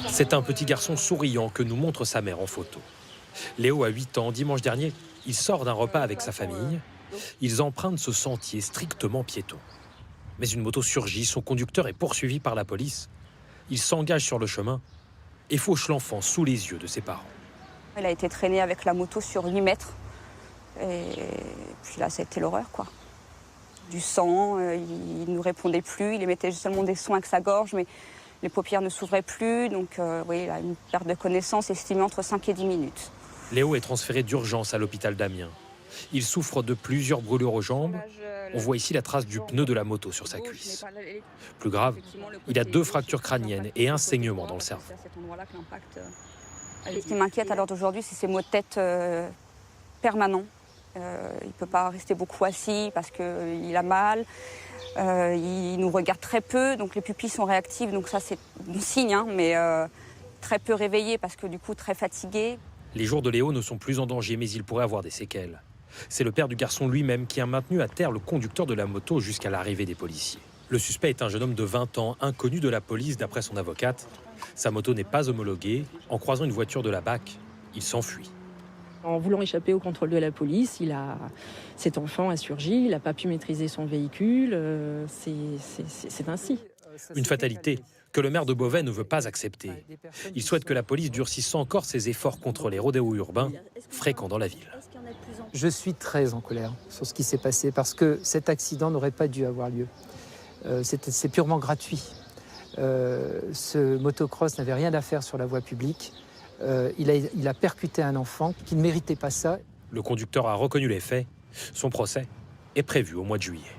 C'est un petit garçon souriant que nous montre sa mère en photo. Léo a 8 ans. Dimanche dernier, il sort d'un repas avec sa famille. Ils empruntent ce sentier strictement piéton. Mais une moto surgit, son conducteur est poursuivi par la police. Il s'engage sur le chemin et fauche l'enfant sous les yeux de ses parents. Il a été traîné avec la moto sur 8 mètres. Et puis là, ça a été l'horreur, quoi. Du sang, il ne nous répondait plus. Il émettait seulement des sons avec sa gorge, mais les paupières ne s'ouvraient plus. Donc oui, il a une perte de connaissance estimée entre 5 et 10 minutes. Léo est transféré d'urgence à l'hôpital d'Amiens. Il souffre de plusieurs brûlures aux jambes. On voit ici la trace du pneu de la moto sur sa cuisse. Plus grave, il a 2 fractures crâniennes et un saignement dans le cerveau. Ce qui m'inquiète à l'heure d'aujourd'hui, c'est ces maux de tête permanents. Il ne peut pas rester beaucoup assis parce qu'il a mal. Il nous regarde très peu, donc les pupilles sont réactives, donc ça c'est bon signe, hein, mais très peu réveillé parce que du coup très fatigué. Les jours de Léo ne sont plus en danger, mais il pourrait avoir des séquelles. C'est le père du garçon lui-même qui a maintenu à terre le conducteur de la moto jusqu'à l'arrivée des policiers. Le suspect est un jeune homme de 20 ans, inconnu de la police d'après son avocate. Sa moto n'est pas homologuée. En croisant une voiture de la BAC, il s'enfuit. En voulant échapper au contrôle de la police, cet enfant a surgi, il n'a pas pu maîtriser son véhicule, c'est ainsi. Une fatalité que le maire de Beauvais ne veut pas accepter. Il souhaite que la police durcisse encore ses efforts contre les rodéos urbains fréquents dans la ville. Je suis très en colère sur ce qui s'est passé parce que cet accident n'aurait pas dû avoir lieu. C'est purement gratuit. Ce motocross n'avait rien à faire sur la voie publique. Il a percuté un enfant qui ne méritait pas ça. Le conducteur a reconnu les faits. Son procès est prévu au mois de juillet.